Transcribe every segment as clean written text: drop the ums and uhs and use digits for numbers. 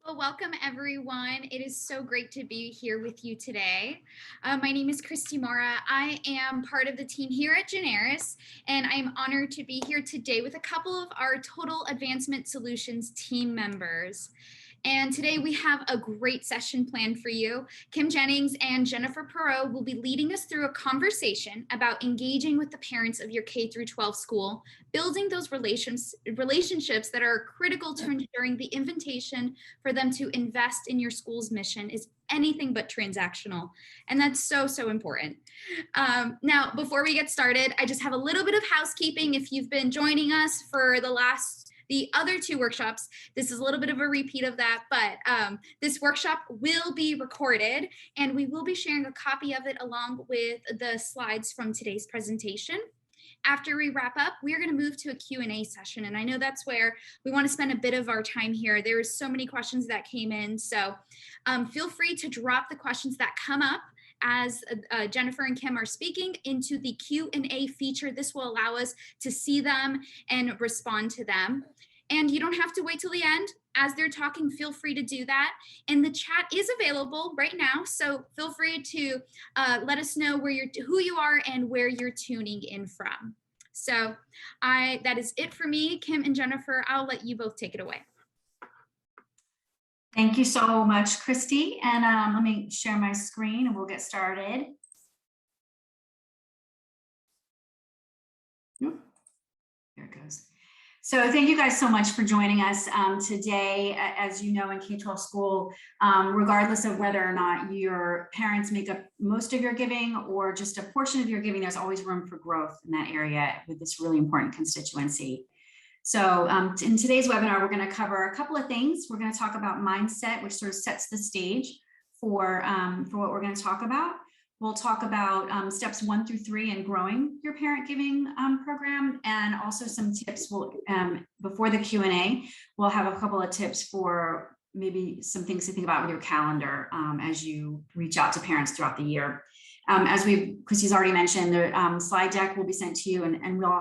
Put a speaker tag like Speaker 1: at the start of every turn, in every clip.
Speaker 1: Well, welcome everyone. It is so great to be here with you today. My name is Christy Mora. I am part of the team here at Jennings, and I am honored to be here today with a couple of our Total Advancement Solutions team members. And today we have a great session planned for you. Kim Jennings and Jennifer Perrow will be leading us through a conversation about engaging with the parents of your K-12 school, building those relationships that are critical to ensuring the invitation for them to invest in your school's mission is anything but transactional. And that's so important. Now, before we get started, I just have a little bit of housekeeping. If you've been joining us for the other two workshops, this is a little bit of a repeat of that, but this workshop will be recorded and we will be sharing a copy of it along with the slides from today's presentation. After we wrap up, we are going to move to a Q&A session, and I know that's where we want to spend a bit of our time here. There's so many questions that came in, so feel free to drop the questions that come up as Jennifer and Kim are speaking into the Q&A feature. This will allow us to see them and respond to them. And you don't have to wait till the end. As they're talking, feel free to do that. And the chat is available right now, so feel free to let us know who you are and where you're tuning in from. So that is it for me. Kim and Jennifer, I'll let you both take it away.
Speaker 2: Thank you so much, Christy. And let me share my screen and we'll get started. There it goes. So thank you guys so much for joining us today. As you know, in K-12 school, regardless of whether or not your parents make up most of your giving or just a portion of your giving, there's always room for growth in that area with this really important constituency. So in today's webinar, we're going to cover a couple of things. We're going to talk about mindset, which sort of sets the stage for what we're going to talk about. We'll talk about steps 1 through 3 in growing your parent giving program, and also some tips. Before the Q&A, we'll have a couple of tips for maybe some things to think about with your calendar as you reach out to parents throughout the year. As Christy's already mentioned, the slide deck will be sent to you, and we'll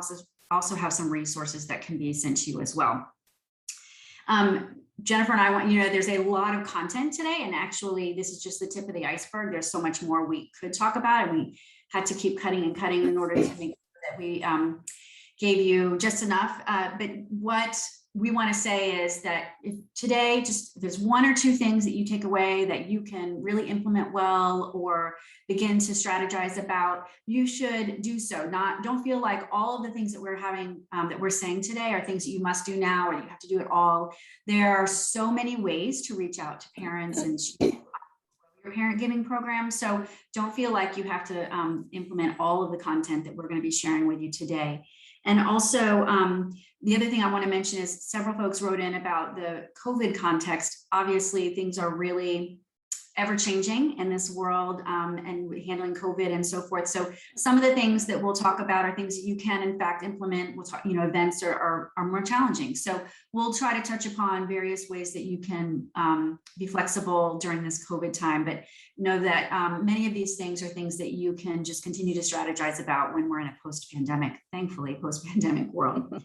Speaker 2: also have some resources that can be sent to you as well. Jennifer and I want you to know there's a lot of content today, and actually this is just the tip of the iceberg. There's so much more we could talk about, and we had to keep cutting and cutting in order to make sure that we gave you just enough. But what we want to say is that if today there's 1 or 2 things that you take away that you can really implement well or begin to strategize about, you should do so. Don't feel like all of the things that we're saying today are things that you must do now or you have to do it all. There are so many ways to reach out to parents and your parent giving program. So don't feel like you have to implement all of the content that we're going to be sharing with you today. And also, the other thing I want to mention is several folks wrote in about the COVID context. Obviously, things are really ever-changing in this world and handling COVID and so forth. So some of the things that we'll talk about are things that you can, in fact, implement. We'll talk, events are more challenging. So we'll try to touch upon various ways that you can be flexible during this COVID time. But know that many of these things are things that you can just continue to strategize about when we're in a post-pandemic, thankfully, post-pandemic world.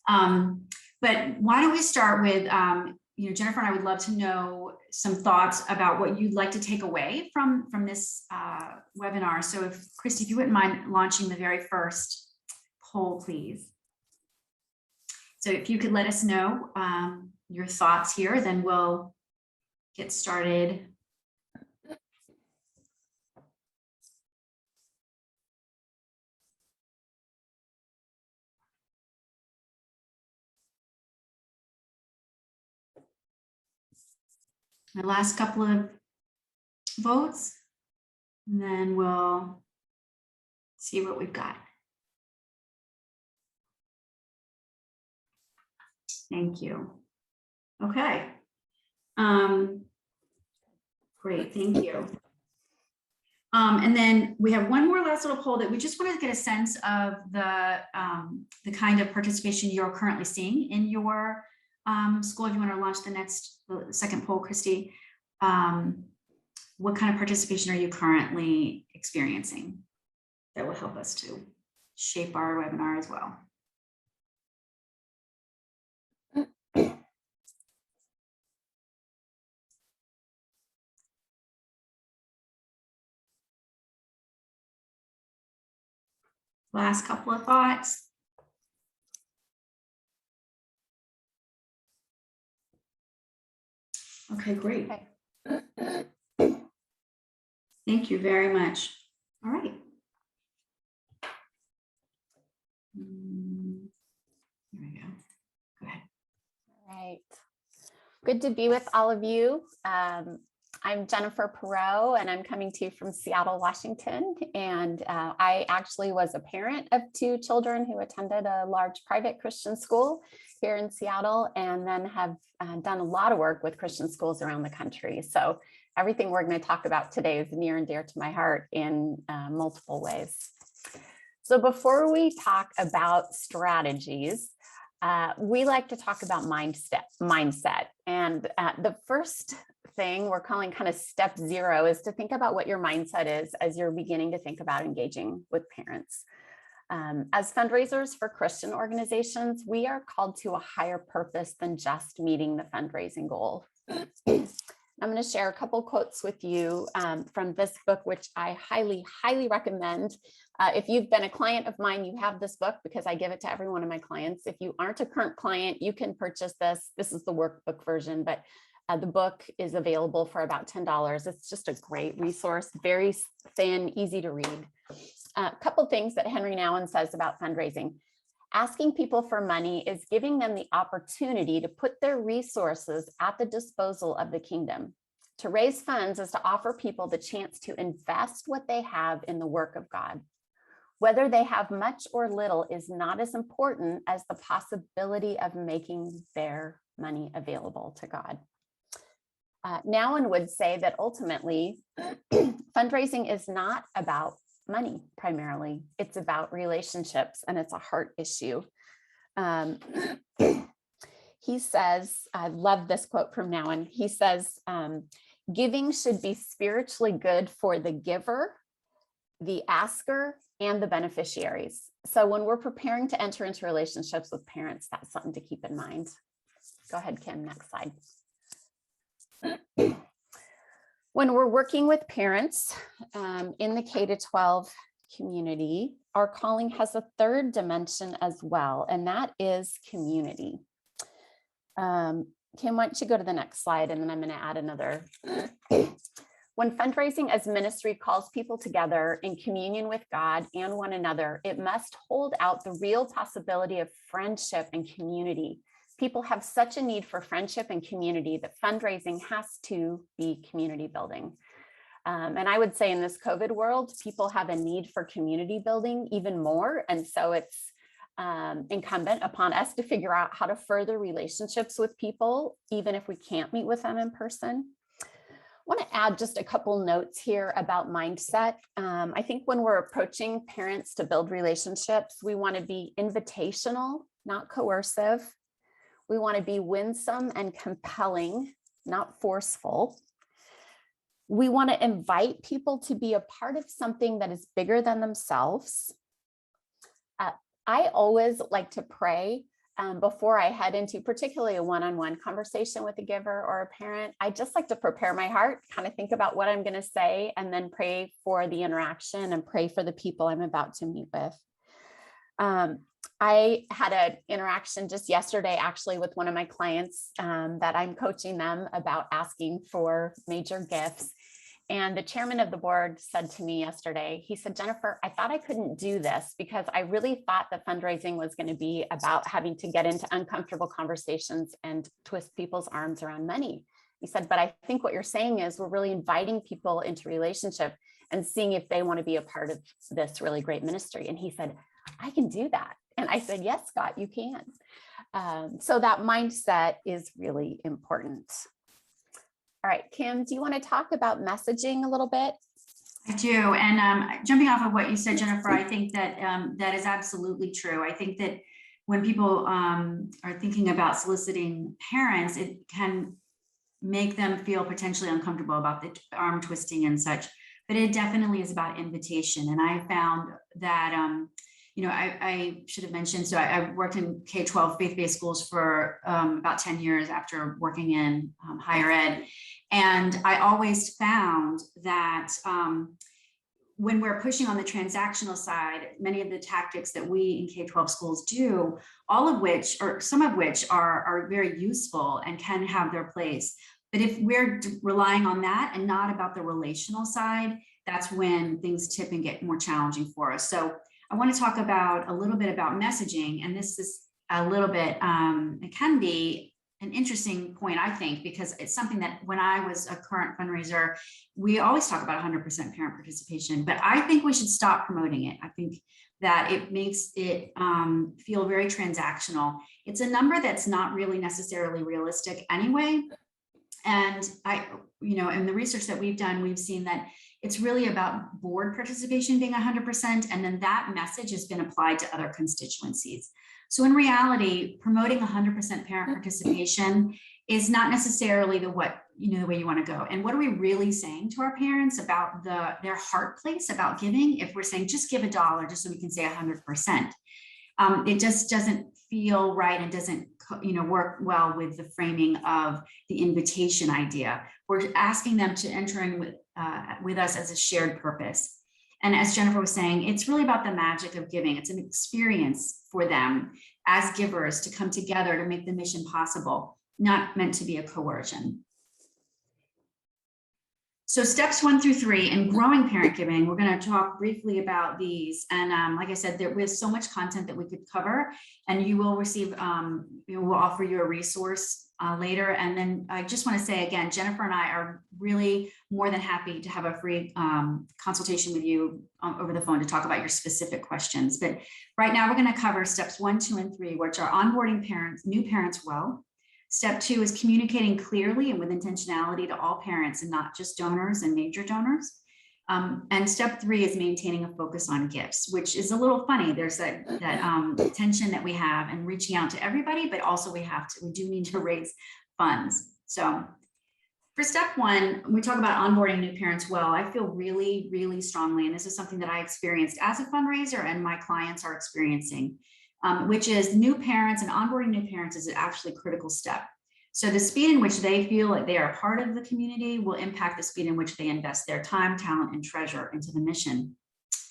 Speaker 2: But why don't we start with, Jennifer and I would love to know some thoughts about what you'd like to take away from this webinar. So if Christy, if you wouldn't mind launching the very first poll, please. So if you could let us know your thoughts here, then we'll get started. The last couple of votes, and then we'll see what we've got. Thank you. Okay. Great, thank you. And then we have one more last little poll that we just wanted to get a sense of the kind of participation you're currently seeing in your school. If you want to launch the second poll, Christy, what kind of participation are you currently experiencing? That will help us to shape our webinar as well. Last couple of thoughts. Okay, great.
Speaker 3: Okay.
Speaker 2: Thank you very much. All right. There we go. Go ahead.
Speaker 3: All right. Good to be with all of you. I'm Jennifer Perrow, and I'm coming to you from Seattle, Washington. And I actually was a parent of 2 children who attended a large private Christian school here in Seattle, and then have done a lot of work with Christian schools around the country. So everything we're going to talk about today is near and dear to my heart in multiple ways. So before we talk about strategies, we like to talk about mindset. And the first thing we're calling kind of step 0 is to think about what your mindset is as you're beginning to think about engaging with parents. As fundraisers for Christian organizations, we are called to a higher purpose than just meeting the fundraising goal. I'm going to share a couple quotes with you from this book, which I highly, highly recommend. If you've been a client of mine, you have this book because I give it to every one of my clients. If you aren't a current client, you can purchase this. This is the workbook version, but the book is available for about $10. It's just a great resource, very thin, easy to read. A couple things that Henry Nouwen says about fundraising. Asking people for money is giving them the opportunity to put their resources at the disposal of the kingdom. To raise funds is to offer people the chance to invest what they have in the work of God. Whether they have much or little is not as important as the possibility of making their money available to God. Nouwen would say that ultimately, fundraising is not about money primarily. It's about relationships, and it's a heart issue. He says, I love this quote from Nouwen. He says, giving should be spiritually good for the giver, the asker, and the beneficiaries. So when we're preparing to enter into relationships with parents, that's something to keep in mind. Go ahead, Kim, next slide. When we're working with parents in the K-12 community, our calling has a third dimension as well, and that is community. Kim, why don't you go to the next slide, and then I'm going to add another. When fundraising as ministry calls people together in communion with God and one another, it must hold out the real possibility of friendship and community. People have such a need for friendship and community that fundraising has to be community building. And I would say in this COVID world, people have a need for community building even more. And so it's incumbent upon us to figure out how to further relationships with people, even if we can't meet with them in person. I want to add just a couple notes here about mindset. I think when we're approaching parents to build relationships, we want to be invitational, not coercive. We want to be winsome and compelling, not forceful. We want to invite people to be a part of something that is bigger than themselves. I always like to pray before I head into particularly a one-on-one conversation with a giver or a parent. I just like to prepare my heart, kind of think about what I'm going to say, and then pray for the interaction and pray for the people I'm about to meet with. I had an interaction just yesterday, actually, with one of my clients that I'm coaching them about asking for major gifts. And the chairman of the board said to me yesterday, he said, Jennifer, I thought I couldn't do this because I really thought that fundraising was going to be about having to get into uncomfortable conversations and twist people's arms around money. He said, but I think what you're saying is we're really inviting people into relationship and seeing if they want to be a part of this really great ministry. And he said, I can do that. And I said, yes, Scott, you can. So that mindset is really important. All right, Kim, do you want to talk about messaging a little bit?
Speaker 2: I do. And jumping off of what you said, Jennifer, I think that that is absolutely true. I think that when people are thinking about soliciting parents, it can make them feel potentially uncomfortable about the arm twisting and such, but it definitely is about invitation. And I found that, you know, I should have mentioned, so I worked in K-12 faith-based schools for about 10 years after working in higher ed. And I always found that when we're pushing on the transactional side, many of the tactics that we in K-12 schools do, all of which, or some of which are very useful and can have their place. But if we're relying on that and not about the relational side, that's when things tip and get more challenging for us. So I want to talk about a little bit about messaging, and this is a little bit, it can be an interesting point, I think, because it's something that when I was a current fundraiser, we always talk about 100% parent participation, but I think we should stop promoting it. I think that it makes it feel very transactional. It's a number that's not really necessarily realistic anyway. And in the research that we've done, we've seen that it's really about board participation being 100%, and then that message has been applied to other constituencies. So in reality, promoting 100% parent participation is not necessarily the way you want to go. And what are we really saying to our parents about their heart place about giving? If we're saying just give $1 just so we can say 100%, it just doesn't feel right and doesn't work well with the framing of the invitation idea. We're asking them to enter in with us as a shared purpose. And as Jennifer was saying, it's really about the magic of giving. It's an experience for them as givers to come together to make the mission possible, not meant to be a coercion. So steps 1 through 3 in growing parent giving, we're going to talk briefly about these. And like I said, there is so much content that we could cover, and you will receive, we'll offer you a resource later. And then I just want to say again, Jennifer and I are really more than happy to have a free consultation with you over the phone to talk about your specific questions. But right now we're going to cover steps 1, 2, and 3, which are onboarding new parents well. Step 2 is communicating clearly and with intentionality to all parents and not just donors and major donors. And step 3 is maintaining a focus on gifts, which is a little funny. There's that tension that we have and reaching out to everybody, but also we do need to raise funds. So for step 1, we talk about onboarding new parents well. I feel really, really strongly, and this is something that I experienced as a fundraiser and my clients are experiencing, which is new parents and onboarding new parents is actually a critical step. So the speed in which they feel like they are a part of the community will impact the speed in which they invest their time, talent, and treasure into the mission.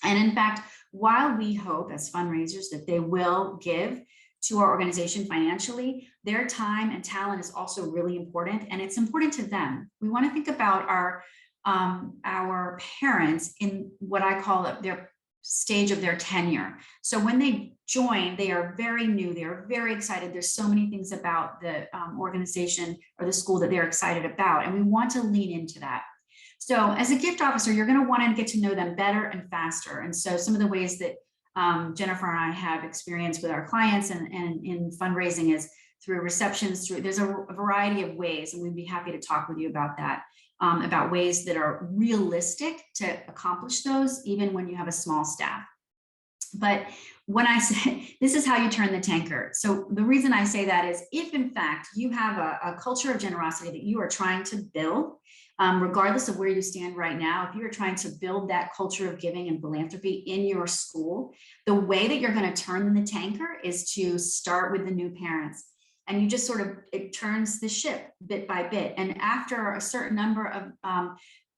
Speaker 2: And in fact, while we hope as fundraisers that they will give to our organization financially, their time and talent is also really important, and it's important to them. We want to think about our parents in what I call their stage of their tenure. So when they join, they are very new, they are very excited. There's so many things about the organization or the school that they're excited about, and we want to lean into that. So as a gift officer, you're going to want to get to know them better and faster. And so some of the ways that Jennifer and I have experienced with our clients and in fundraising is through receptions, there's a variety of ways, and we'd be happy to talk with you about that. About ways that are realistic to accomplish those, even when you have a small staff. But when I say, this is how you turn the tanker. So the reason I say that is if in fact you have a culture of generosity that you are trying to build, regardless of where you stand right now, if you're trying to build that culture of giving and philanthropy in your school, the way that you're going to turn the tanker is to start with the new parents. And you just sort of, it turns the ship bit by bit. And after a certain number of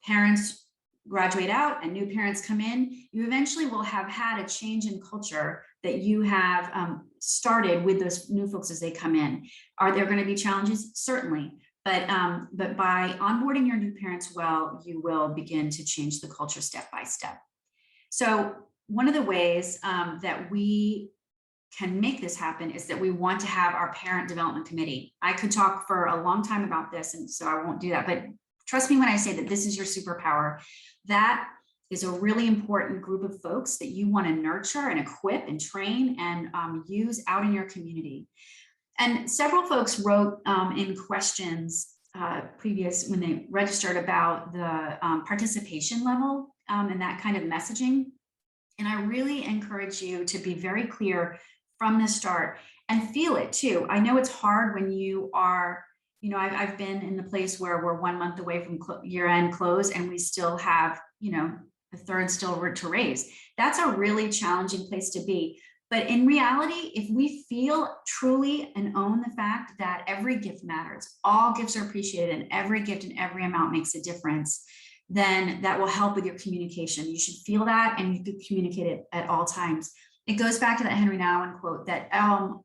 Speaker 2: parents graduate out and new parents come in, you eventually will have had a change in culture that you have started with those new folks as they come in. Are there going to be challenges? Certainly. But by onboarding your new parents well, you will begin to change the culture step by step. So one of the ways that we can make this happen is that we want to have our parent development committee. I could talk for a long time about this, and so I won't do that, but trust me when I say that this is your superpower. That is a really important group of folks that you want to nurture and equip and train and use out in your community. And several folks wrote in questions previous when they registered about the participation level and that kind of messaging. And I really encourage you to be very clear from the start and feel it too. I know it's hard when you are, I've been in the place where we're 1 month away from year-end close and we still have, a third still to raise. That's a really challenging place to be. But in reality, if we feel truly and own the fact that every gift matters, all gifts are appreciated and every gift and every amount makes a difference, then that will help with your communication. You should feel that, and you could communicate it at all times. It goes back to that Henry Nouwen quote that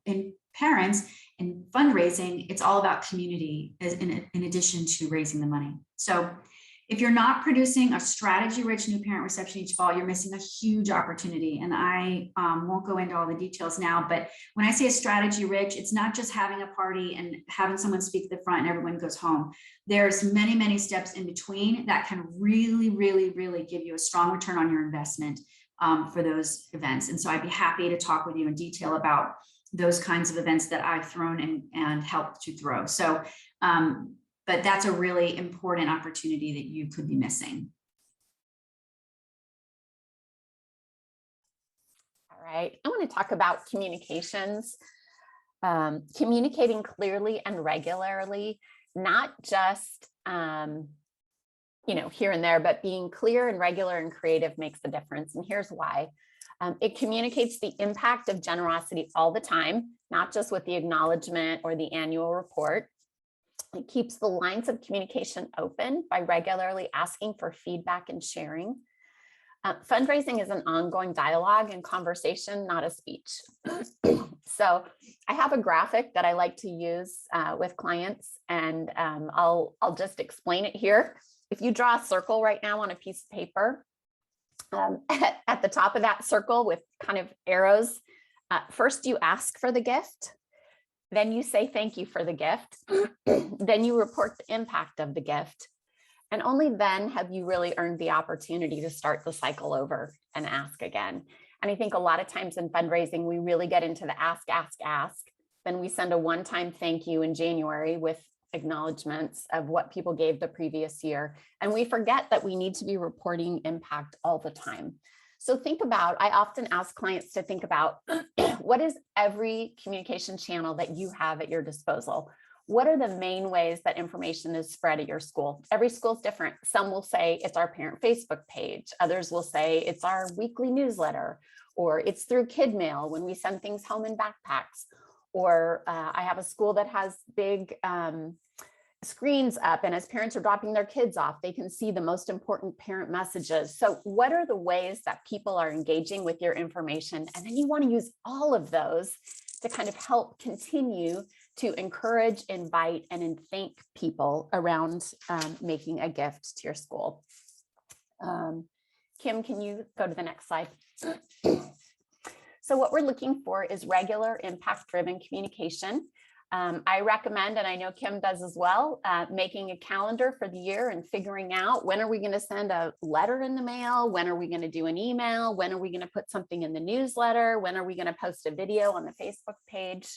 Speaker 2: in parents and fundraising, it's all about community in addition to raising the money. So if you're not producing a strategy-rich new parent reception each fall, you're missing a huge opportunity. And I won't go into all the details now, but when I say a strategy-rich, it's not just having a party and having someone speak at the front and everyone goes home. There's many, many steps in between that can really, really, really give you a strong return on your investment for those events. And so I'd be happy to talk with you in detail about those kinds of events that I've thrown and helped to throw. So, but that's a really important opportunity that you could be missing.
Speaker 3: All right, I want to talk about communications. Communicating clearly and regularly, not just here and there, but being clear and regular and creative makes the difference. And here's why. It communicates the impact of generosity all the time, not just with the acknowledgement or the annual report. It keeps the lines of communication open by regularly asking for feedback and sharing. Fundraising is an ongoing dialogue and conversation, not a speech. So I have a graphic that I like to use with clients, and I'll just explain it here. If you draw a circle right now on a piece of paper, at the top of that circle with kind of arrows, first you ask for the gift, then you say thank you for the gift, then you report the impact of the gift, and only then have you really earned the opportunity to start the cycle over and ask again. And I think a lot of times in fundraising, we really get into the ask, then we send a one-time thank you in January with acknowledgements of what people gave the previous year. And we forget that we need to be reporting impact all the time. So I often ask clients to think about what is every communication channel that you have at your disposal? What are the main ways that information is spread at your school? Every school is different. Some will say it's our parent Facebook page. Others will say it's our weekly newsletter, or it's through kid mail when we send things home in backpacks. Or I have a school that has big screens up, and as parents are dropping their kids off, they can see the most important parent messages. So what are the ways that people are engaging with your information? And then you want to use all of those to kind of help continue to encourage, invite, and thank people around making a gift to your school. Kim, can you go to the next slide? So what we're looking for is regular impact-driven communication. I recommend, and I know Kim does as well, making a calendar for the year and figuring out when are we going to send a letter in the mail? When are we going to do an email? When are we going to put something in the newsletter? When are we going to post a video on the Facebook page?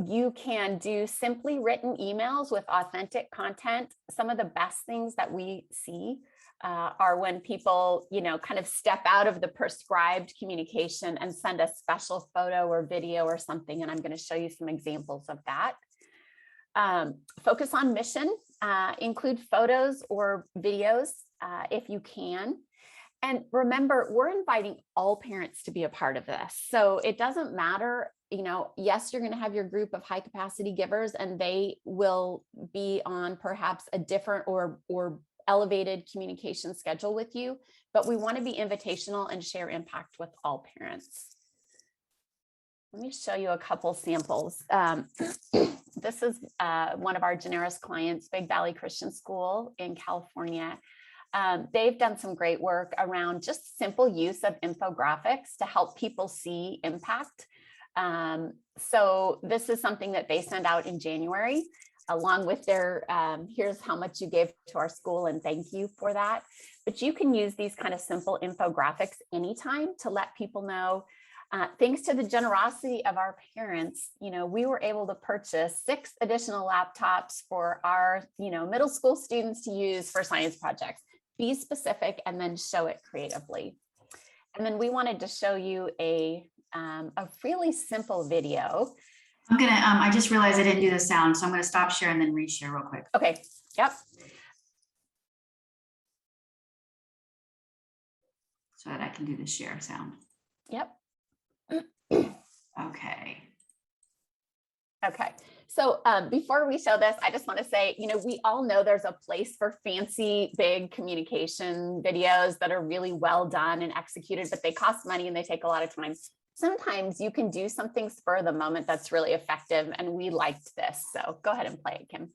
Speaker 3: You can do simply written emails with authentic content. Some of the best things that we see are when people, kind of step out of the prescribed communication and send a special photo or video or something. And I'm going to show you some examples of that. Focus on mission, include photos or videos if you can. And remember, we're inviting all parents to be a part of this. So it doesn't matter, yes, you're going to have your group of high capacity givers, and they will be on perhaps a different or elevated communication schedule with you, but we want to be invitational and share impact with all parents. Let me show you a couple samples. This is one of our Generis clients, Big Valley Christian School in California. They've done some great work around just simple use of infographics to help people see impact. So this is something that they send out in January, along with their, here's how much you gave to our school and thank you for that. But you can use these kind of simple infographics anytime to let people know, thanks to the generosity of our parents, we were able to purchase 6 additional laptops for our, middle school students to use for science projects. Be specific and then show it creatively. And then we wanted to show you a really simple video.
Speaker 2: I'm gonna, I just realized I didn't do the sound, so I'm gonna stop share and then reshare real quick.
Speaker 3: Okay, yep.
Speaker 2: So that I can do the share sound.
Speaker 3: Yep.
Speaker 2: Okay.
Speaker 3: Okay, So before we show this, I just want to say, we all know there's a place for fancy, big communication videos that are really well done and executed, but they cost money and they take a lot of time. Sometimes you can do something spur of the moment that's really effective, and we liked this. So go ahead and play it, Kim.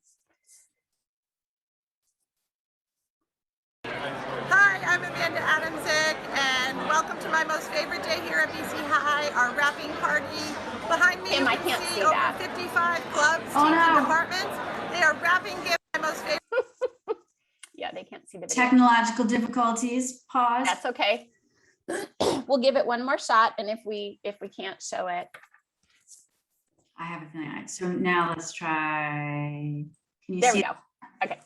Speaker 4: Hi, I'm Amanda Adamczyk, and welcome to my most favorite day here at BC High, our wrapping party. Behind me,
Speaker 3: Kim,
Speaker 4: you
Speaker 3: I
Speaker 4: can
Speaker 3: can't
Speaker 4: see
Speaker 3: see
Speaker 4: over
Speaker 3: that.
Speaker 4: 55 clubs, teams, and departments. They are wrapping gifts. My most favorite.
Speaker 3: Yeah, they can't see the video.
Speaker 2: Technological difficulties, pause.
Speaker 3: That's okay. We'll give it one more shot, and if we can't show it.
Speaker 2: I have a feeling. So now let's try. Can you
Speaker 3: There
Speaker 2: see?
Speaker 3: we go. Okay.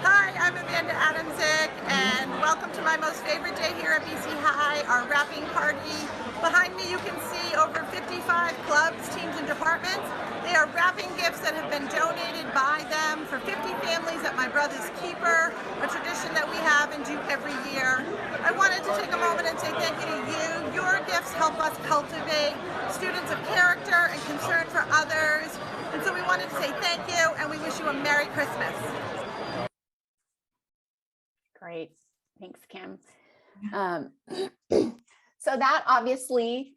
Speaker 4: Hi, I'm Amanda Adamczyk, and welcome to my most favorite day here at BC High, our wrapping party. Behind me, you can see over 55 clubs, teams, and departments. They are wrapping gifts that have been donated by them for 50 families at my brother's keeper, a tradition that we have and do every year. I wanted to take a moment and say thank you to you. Your gifts help us cultivate students of character and concern for others. And so we wanted to say thank you, and we wish you a Merry Christmas.
Speaker 3: Great. Thanks, Kim. So that obviously,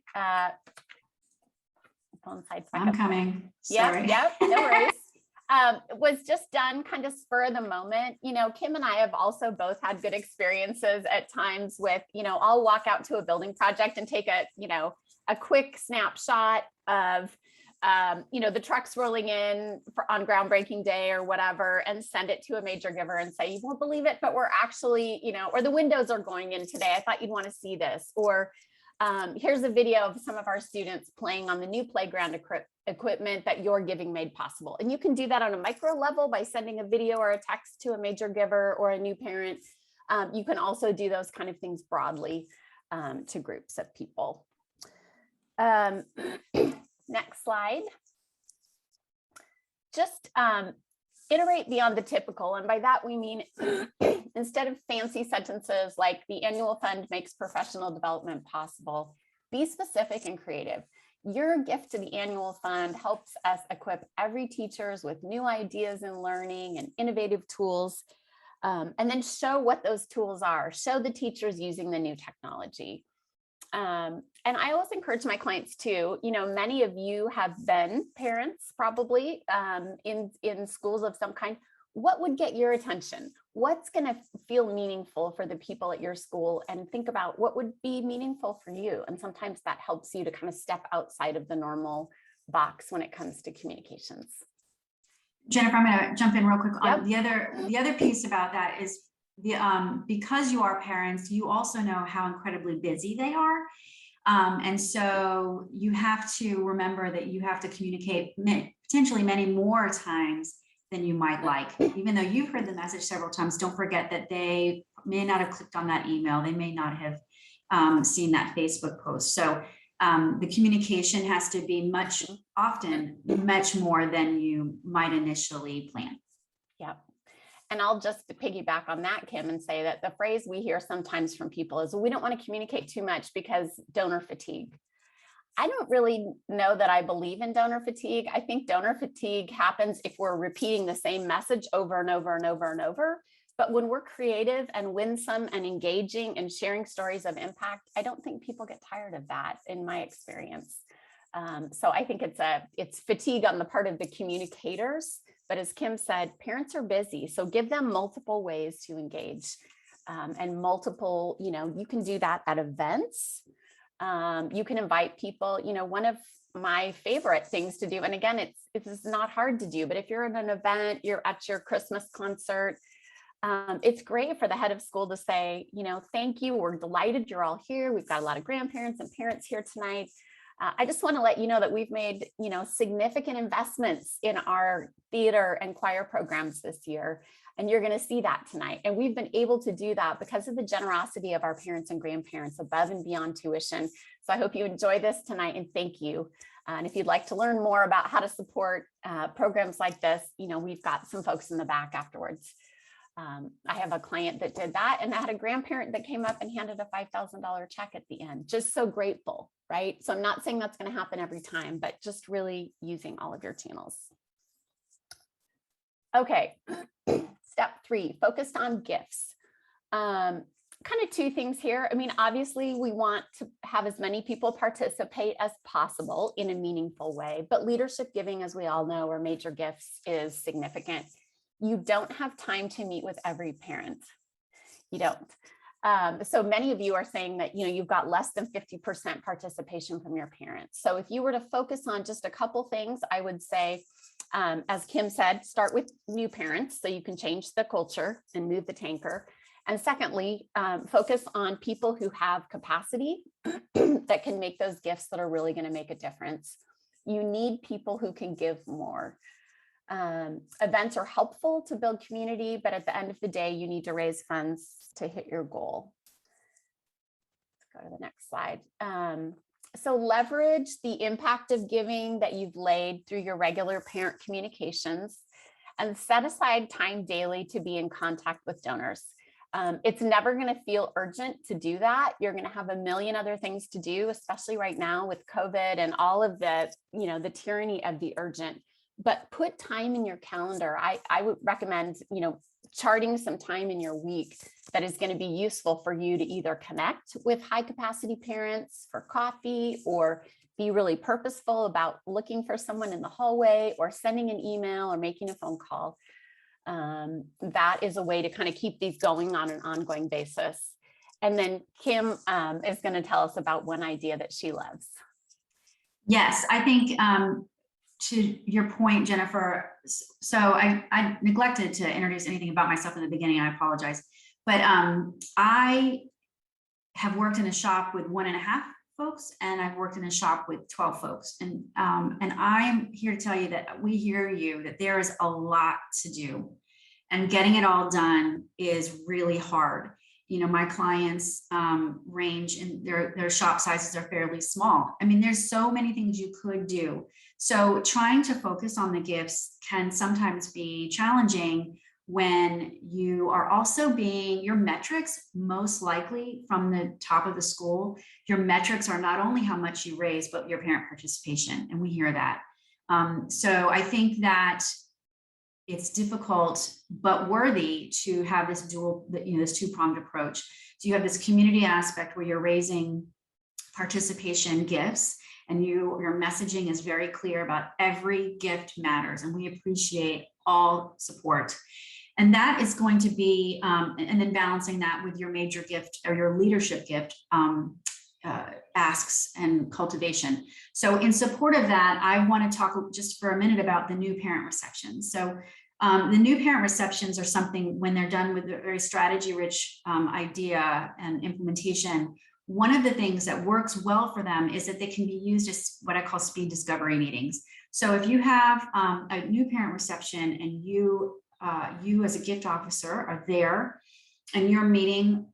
Speaker 3: phone side's back
Speaker 2: I'm
Speaker 3: up.
Speaker 2: coming. Sorry.
Speaker 3: Yep, no worries. Was just done kind of spur of the moment. Kim and I have also both had good experiences at times with, I'll walk out to a building project and take a quick snapshot of the trucks rolling in on groundbreaking day or whatever, and send it to a major giver and say, you won't believe it, but we're actually, or the windows are going in today. I thought you'd want to see this. Or here's a video of some of our students playing on the new playground equipment that your giving made possible. And you can do that on a micro level by sending a video or a text to a major giver or a new parent. You can also do those kind of things broadly to groups of people. Next slide. Just iterate beyond the typical. And by that, we mean instead of fancy sentences like the annual fund makes professional development possible, be specific and creative. Your gift to the annual fund helps us equip every teachers with new ideas in learning and innovative tools. And then show what those tools are. Show the teachers using the new technology. And I always encourage my clients too, many of you have been parents probably in schools of some kind. What would get your attention? What's going to feel meaningful for the people at your school? And think about what would be meaningful for you. And sometimes that helps you to kind of step outside of the normal box when it comes to communications.
Speaker 2: Jennifer, I'm going to jump in real quick.
Speaker 3: Yep.
Speaker 2: On the other piece about that is because you are parents, you also know how incredibly busy they are. And so you have to remember that you have to communicate potentially many more times than you might like. Even though you've heard the message several times, don't forget that they may not have clicked on that email. They may not have seen that Facebook post. So the communication has to be much more than you might initially plan.
Speaker 3: Yep. And I'll just piggyback on that, Kim, and say that the phrase we hear sometimes from people is, well, we don't want to communicate too much because donor fatigue. I don't really know that I believe in donor fatigue. I think donor fatigue happens if we're repeating the same message over and over and over and over. But when we're creative and winsome and engaging and sharing stories of impact, I don't think people get tired of that in my experience. So I think it's fatigue on the part of the communicators. But as Kim said, parents are busy, so give them multiple ways to engage and multiple, you can do that at events. You can invite people, one of my favorite things to do, and again, it's not hard to do, but if you're at an event, you're at your Christmas concert, it's great for the head of school to say, thank you, we're delighted you're all here. We've got a lot of grandparents and parents here tonight. I just want to let you know that we've made, significant investments in our theater and choir programs this year, and you're going to see that tonight. And we've been able to do that because of the generosity of our parents and grandparents above and beyond tuition. So I hope you enjoy this tonight, and thank you. And if you'd like to learn more about how to support programs like this, we've got some folks in the back afterwards. I have a client that did that, and I had a grandparent that came up and handed a $5,000 check at the end. Just so grateful, right? So I'm not saying that's going to happen every time, but just really using all of your channels. Okay, step 3, focused on gifts. Kind of two things here. I mean, obviously we want to have as many people participate as possible in a meaningful way, but leadership giving, as we all know, or major gifts, is significant. You don't have time to meet with every parent. You don't. So many of you are saying that, you've got less than 50% participation from your parents. So if you were to focus on just a couple things, I would say, as Kim said, start with new parents so you can change the culture and move the tanker. And secondly, focus on people who have capacity that can make those gifts that are really going to make a difference. You need people who can give more. Events are helpful to build community, but at the end of the day, you need to raise funds to hit your goal. Let's go to the next slide. So leverage the impact of giving that you've laid through your regular parent communications, and set aside time daily to be in contact with donors. It's never going to feel urgent to do that. You're going to have a million other things to do, especially right now with COVID and all of the, the tyranny of the urgent. But put time in your calendar. I would recommend, charting some time in your week that is going to be useful for you to either connect with high capacity parents for coffee, or be really purposeful about looking for someone in the hallway, or sending an email, or making a phone call. That is a way to kind of keep these going on an ongoing basis. And then Kim is going to tell us about one idea that she loves.
Speaker 2: Yes, I think to your point, Jennifer, so I neglected to introduce anything about myself in the beginning. I apologize. But I have worked in a shop with 1.5 folks, and I've worked in a shop with 12 folks. And I'm here to tell you that we hear you, that there is a lot to do, and getting it all done is really hard. My clients range, and their shop sizes are fairly small. I mean, there's so many things you could do. So trying to focus on the gifts can sometimes be challenging when you are also your metrics, most likely from the top of the school, your metrics are not only how much you raise, but your parent participation. And we hear that. So I think that it's difficult, but worthy to have this this two-pronged approach. So you have this community aspect where you're raising participation gifts, and your messaging is very clear about every gift matters, and we appreciate all support. And that is going to be, and then balancing that with your major gift or your leadership gift asks and cultivation. So in support of that, I want to talk just for a minute about the new parent receptions. So the new parent receptions are something, when they're done with a very strategy-rich idea and implementation, one of the things that works well for them is that they can be used as what I call speed discovery meetings. So if you have a new parent reception, and you as a gift officer are there, and you're meeting,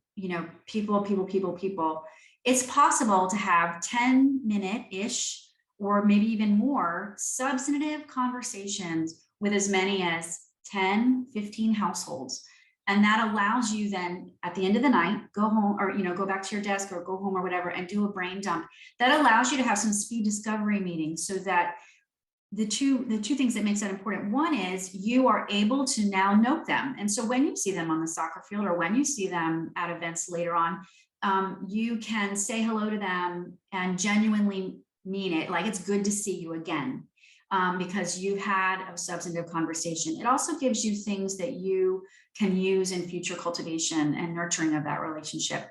Speaker 2: people, it's possible to have 10-minute-ish or maybe even more substantive conversations with as many as 10, 15 households. And that allows you then at the end of the night, go home, or, go back to your desk or go home or whatever, and do a brain dump. That allows you to have some speed discovery meetings, so that the two things that makes that important. One is you are able to now note them. And so when you see them on the soccer field, or when you see them at events later on, you can say hello to them and genuinely mean it. Like, it's good to see you again. Because you've had a substantive conversation. It also gives you things that you can use in future cultivation and nurturing of that relationship.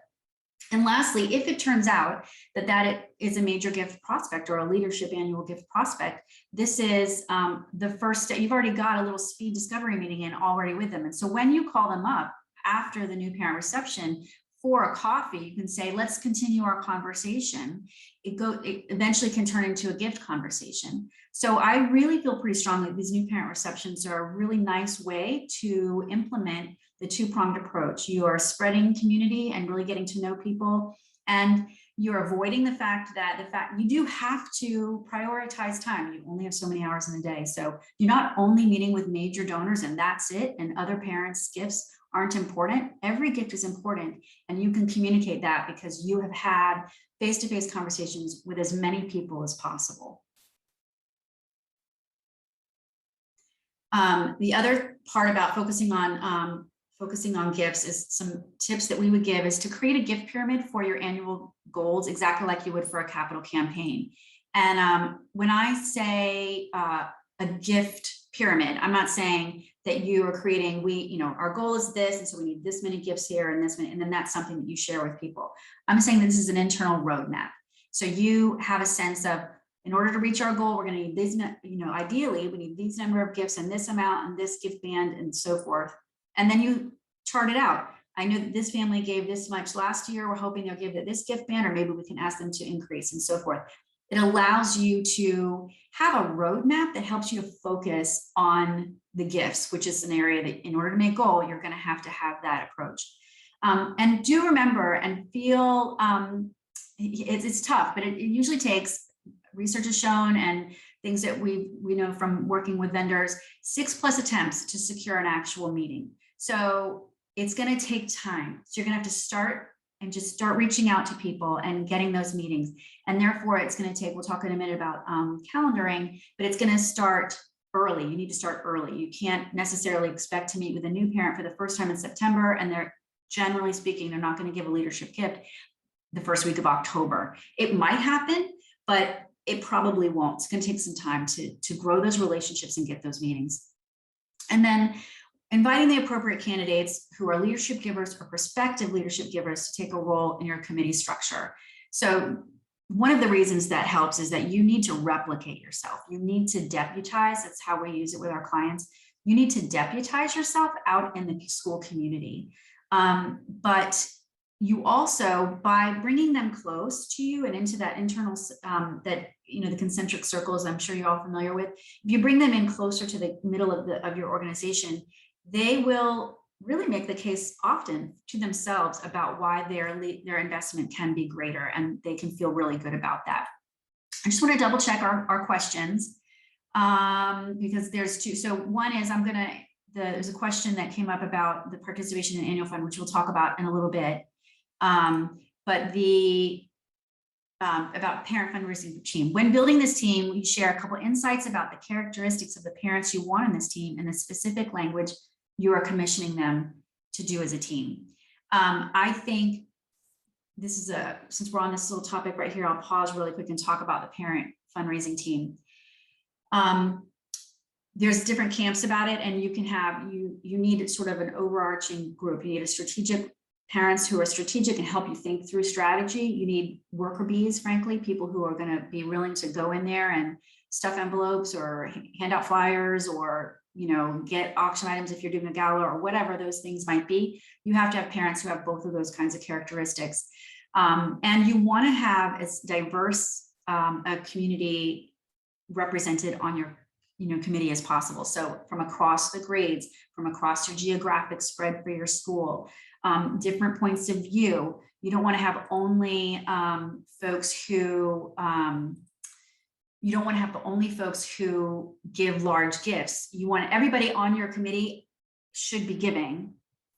Speaker 2: And lastly, if it turns out that it is a major gift prospect or a leadership annual gift prospect, this is the first step. You've already got a little speed discovery meeting in already with them. And so when you call them up after the new parent reception for a coffee, you can say, let's continue our conversation. It eventually can turn into a gift conversation. So I really feel pretty strongly these new parent receptions are a really nice way to implement the two-pronged approach. You are spreading community and really getting to know people, and you're avoiding the fact you do have to prioritize time. You only have so many hours in a day. So you're not only meeting with major donors and that's it, and other parents' gifts aren't important. Every gift is important, and you can communicate that because you have had face-to-face conversations with as many people as possible. The other part about focusing on gifts is some tips that we would give is to create a gift pyramid for your annual goals, exactly like you would for a capital campaign. And when I say a gift pyramid, I'm not saying that you are creating, our goal is this, and so we need this many gifts here and this many, and then that's something that you share with people. I'm saying that this is an internal roadmap. So you have a sense of, in order to reach our goal, we're going to need these, ideally we need these number of gifts and this amount and this gift band and so forth. And then you chart it out. I know that this family gave this much last year. We're hoping they'll give this gift band, or maybe we can ask them to increase and so forth. It allows you to have a roadmap that helps you to focus on the gifts, which is an area that in order to make goal, you're going to have that approach. And do remember and feel it's tough, but it usually takes, research has shown and things that we know from working with vendors, 6+ attempts to secure an actual meeting. So it's going to take time. So you're going to have to start reaching out to people and getting those meetings. And therefore it's going to take, we'll talk in a minute about calendaring, but it's going to start early. You need to start early. You can't necessarily expect to meet with a new parent for the first time in September. And they're, generally speaking, they're not going to give a leadership gift the first week of October. It might happen, but it probably won't. It's going to take some time to grow those relationships and get those meetings. And then inviting the appropriate candidates who are leadership givers or prospective leadership givers to take a role in your committee structure. So one of the reasons that helps is that you need to replicate yourself. You need to deputize. That's how we use it with our clients. You need to deputize yourself out in the school community. But you also, by bringing them close to you and into that internal, the concentric circles I'm sure you're all familiar with, if you bring them in closer to the middle of your organization, they will really make the case often to themselves about why their investment can be greater, and they can feel really good about that. I just want to double check our questions because there's two. So one is there's a question that came up about the participation in annual fund, which we'll talk about in a little bit. But about parent fundraising team. When building this team, we share a couple insights about the characteristics of the parents you want in this team and the specific language you are commissioning them to do as a team. I think this is since we're on this little topic right here, I'll pause really quick and talk about the parent fundraising team. There's different camps about it, and you can have, you need sort of an overarching group. You need a strategic parents who are strategic and help you think through strategy. You need worker bees, frankly, people who are going to be willing to go in there and stuff envelopes or hand out flyers or, get auction items if you're doing a gala or whatever those things might be. You have to have parents who have both of those kinds of characteristics. And you want to have as diverse a community represented on your committee as possible. So from across the grades, from across your geographic spread for your school, different points of view. You don't want to have only folks who give large gifts. You want everybody on your committee should be giving,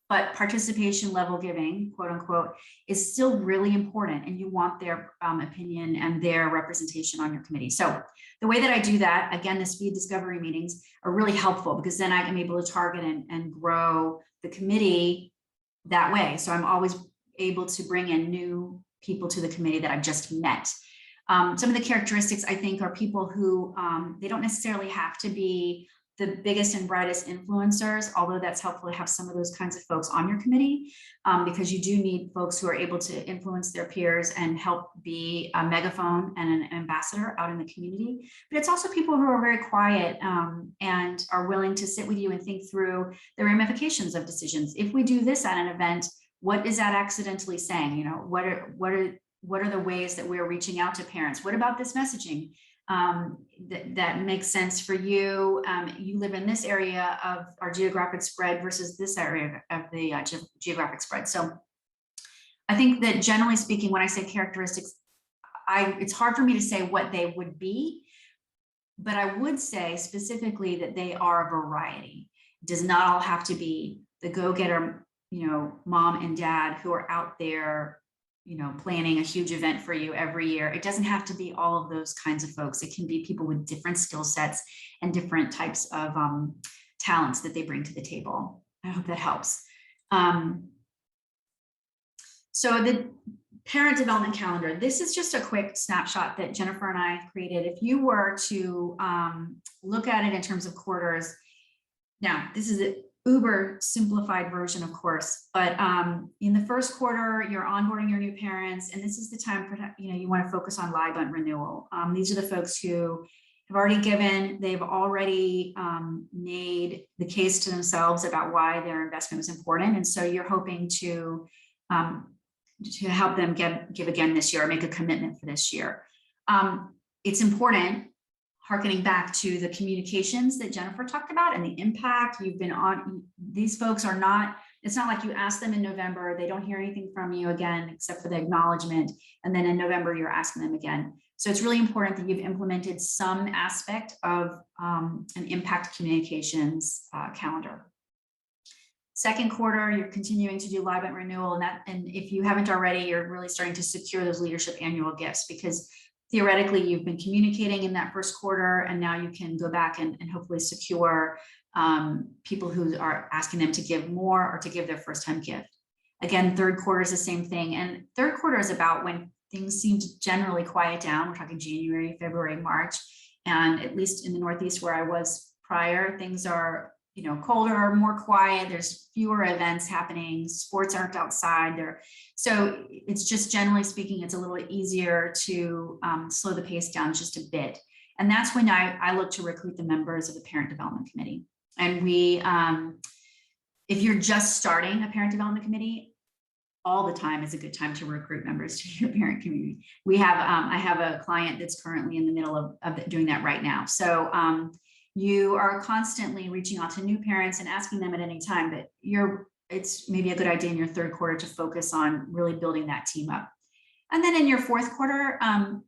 Speaker 2: but participation level giving, quote unquote, is still really important, and you want their opinion and their representation on your committee. So the way that I do that, again, the speed discovery meetings are really helpful because then I am able to target and grow the committee that way. So I'm always able to bring in new people to the committee that I've just met. Some of the characteristics I think are people who they don't necessarily have to be the biggest and brightest influencers, although that's helpful to have some of those kinds of folks on your committee because you do need folks who are able to influence their peers and help be a megaphone and an ambassador out in the community. But it's also people who are very quiet and are willing to sit with you and think through the ramifications of decisions. If we do this at an event, what is that accidentally saying? What are the ways that we're reaching out to parents? What about this messaging? That makes sense for you. You live in this area of our geographic spread versus this area of the geographic spread. So I think that generally speaking, when I say characteristics, it's hard for me to say what they would be, but I would say specifically that they are a variety. It does not all have to be the go-getter, mom and dad who are out there planning a huge event for you every year. It doesn't have to be all of those kinds of folks. It can be people with different skill sets and different types of talents that they bring to the table. I hope that helps. So the parent development calendar, this is just a quick snapshot that Jennifer and I created. If you were to look at it in terms of quarters, now this is an uber simplified version, of course, but in the first quarter, you're onboarding your new parents, and this is the time for, you want to focus on live and renewal. These are the folks who have already given, they've already made the case to themselves about why their investment was important. And so you're hoping to help them give again this year, or make a commitment for this year. It's important, harkening back to the communications that Jennifer talked about and the impact you've been on. These folks are not, it's not like you ask them in November, they don't hear anything from you again, except for the acknowledgement. And then in November, you're asking them again. So it's really important that you've implemented some aspect of an impact communications calendar. Second quarter, you're continuing to do live event renewal, and if you haven't already, you're really starting to secure those leadership annual gifts, because theoretically you've been communicating in that first quarter, and now you can go back and hopefully secure people who are asking them to give more or to give their first time gift. Again, third quarter is the same thing, and third quarter is about when things seem to generally quiet down. We're talking January, February, March, and at least in the Northeast where I was prior, things are colder, more quiet. There's fewer events happening. Sports aren't outside there. So it's just, generally speaking, it's a little easier to slow the pace down just a bit. And that's when I look to recruit the members of the Parent Development Committee. And we, if you're just starting a Parent Development Committee, all the time is a good time to recruit members to your parent community. We have, I have a client that's currently in the middle of doing that right now. So you are constantly reaching out to new parents and asking them at any time, but it's maybe a good idea in your third quarter to focus on really building that team up. And then in your fourth quarter,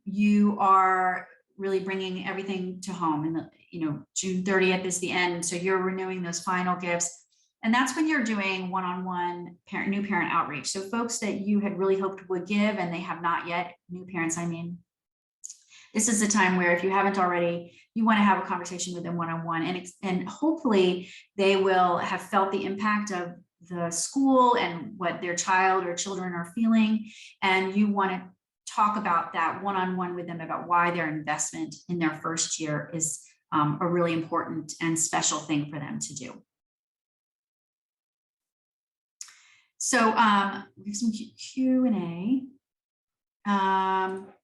Speaker 2: you are really bringing everything to home. And June 30th is the end. So you're renewing those final gifts. And that's when you're doing one-on-one new parent outreach. So folks that you had really hoped would give and they have not yet, new parents, I mean, this is the time where, if you haven't already, you want to have a conversation with them one-on-one, and hopefully they will have felt the impact of the school and what their child or children are feeling. And you want to talk about that one-on-one with them about why their investment in their first year is a really important and special thing for them to do. So we have some Q&A.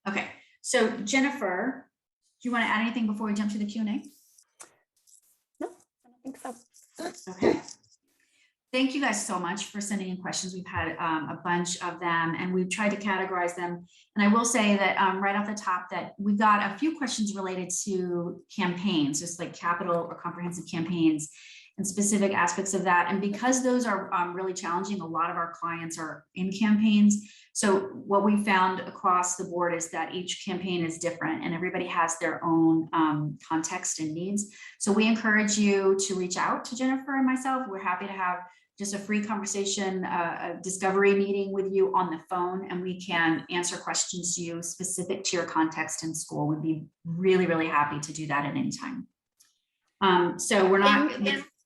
Speaker 2: Okay, so Jennifer, do you want to add anything before we jump to the Q&A?
Speaker 3: No, I don't think so.
Speaker 2: Okay. Thank you guys so much for sending in questions. We've had a bunch of them, and we've tried to categorize them. And I will say that right off the top that we got a few questions related to campaigns, just like capital or comprehensive campaigns and specific aspects of that. And because those are really challenging, a lot of our clients are in campaigns. So what we found across the board is that each campaign is different and everybody has their own context and needs. So we encourage you to reach out to Jennifer and myself. We're happy to have just a free conversation, a discovery meeting with you on the phone, and we can answer questions to you specific to your context in school. We'd be really, really happy to do that at any time. So we're not...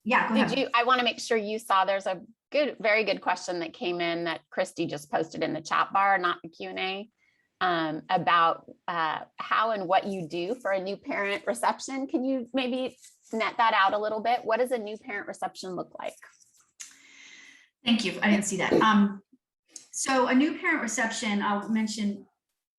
Speaker 2: Yeah, go ahead.
Speaker 3: I want to make sure you saw there's a very good question that came in that Christy just posted in the chat bar, not the Q&A, about how and what you do for a new parent reception. Can you maybe net that out a little bit? What does a new parent reception look like?
Speaker 2: Thank you. I didn't see that. So a new parent reception, I'll mention,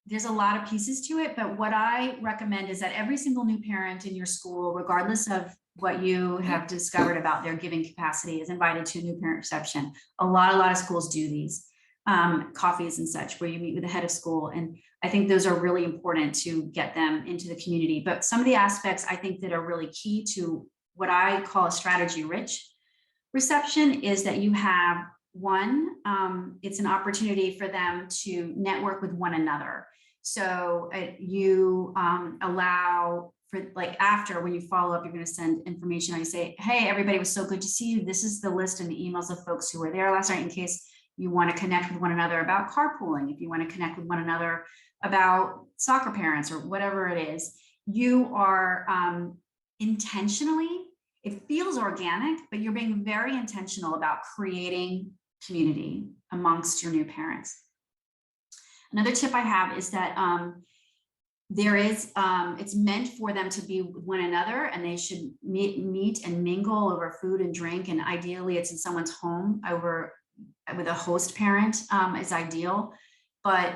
Speaker 2: there's a lot of pieces to it, but what I recommend is that every single new parent in your school, regardless of what you have discovered about their giving capacity, is invited to a new parent reception. A lot of schools do these coffees and such, where you meet with the head of school. And I think those are really important to get them into the community. But some of the aspects I think that are really key to what I call a strategy rich reception is that you have one, it's an opportunity for them to network with one another. So you allow for, like, after, when you follow up, you're going to send information. I say, hey, everybody, was so good to see you. This is the list and the emails of folks who were there last night, in case you want to connect with one another about carpooling, if you want to connect with one another about soccer parents or whatever it is. You are intentionally it feels organic, but you're being very intentional about creating community amongst your new parents. Another tip I have is that it's meant for them to be with one another, and they should meet and mingle over food and drink. And ideally it's in someone's home with a host parent is ideal. But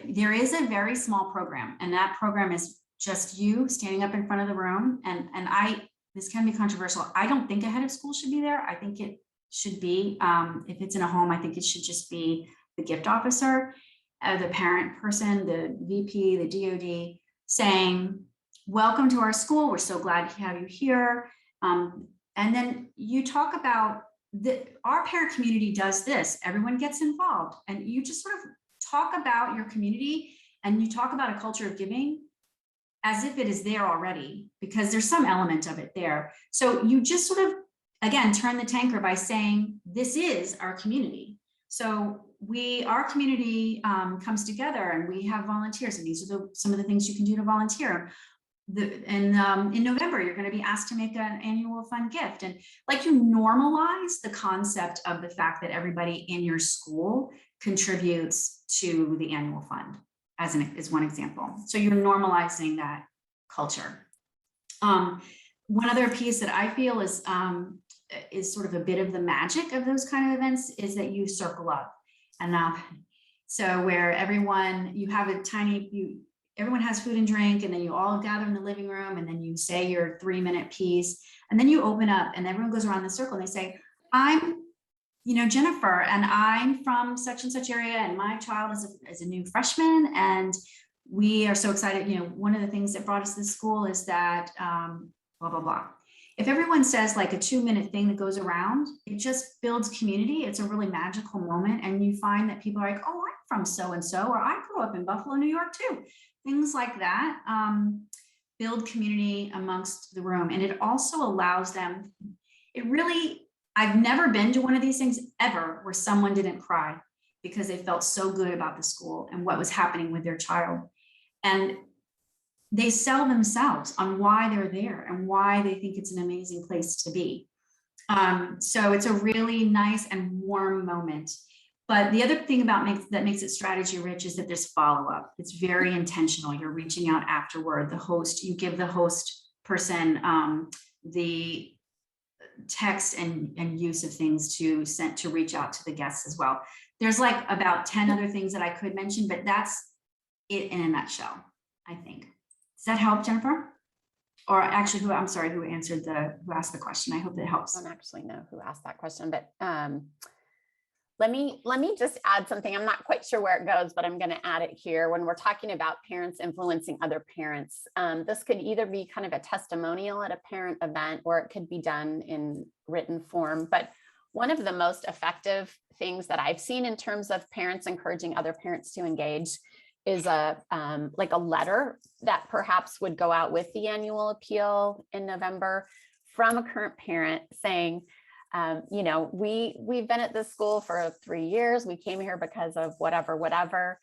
Speaker 2: there is a very small program, and that program is just you standing up in front of the room. And this can be controversial. I don't think a head of school should be there. I think it should be, if it's in a home, I think it should just be the gift officer, the parent person, the VP, the DOD, saying, welcome to our school. We're so glad to have you here. And then you talk about our parent community does this. Everyone gets involved, and you just sort of talk about your community, and you talk about a culture of giving as if it is there already, because there's some element of it there. So you just sort of, again, turn the tanker by saying, this is our community. So our community comes together, and we have volunteers, and these are some of the things you can do to volunteer. In November, you're going to be asked to make an annual fun gift. And like, you normalize the concept of the fact that everybody in your school contributes to the annual fund as one example. So you're normalizing that culture. One other piece that I feel is sort of a bit of the magic of those kind of events is that you circle up. And so where everyone has food and drink, and then you all gather in the living room, and then you say your 3-minute piece, and then you open up, and everyone goes around the circle, and they say, I'm, Jennifer, and I'm from such and such area, and my child is a new freshman, and we are so excited. One of the things that brought us to this school is that blah, blah, blah. If everyone says like a 2-minute thing that goes around, it just builds community. It's a really magical moment. And you find that people are like, oh, I'm from so-and-so, or I grew up in Buffalo, New York too. Things like that build community amongst the room. And it also allows them, I've never been to one of these things ever where someone didn't cry because they felt so good about the school and what was happening with their child. And they sell themselves on why they're there and why they think it's an amazing place to be. So it's a really nice and warm moment. But the other thing that makes it strategy rich is that there's follow-up. It's very intentional. You're reaching out afterward. You give the host person the text and use of things to reach out to the guests as well. There's like about 10 other things that I could mention, but that's it in a nutshell, I think. Does that help, Jennifer? Or actually, who asked the question? I hope that helps.
Speaker 3: I don't actually know who asked that question, but let me just add something. I'm not quite sure where it goes, but I'm going to add it here. When we're talking about parents influencing other parents, this could either be kind of a testimonial at a parent event, or it could be done in written form. But one of the most effective things that I've seen in terms of parents encouraging other parents to engage is like a letter that perhaps would go out with the annual appeal in November from a current parent saying, we've been at this school for 3 years. We came here because of whatever.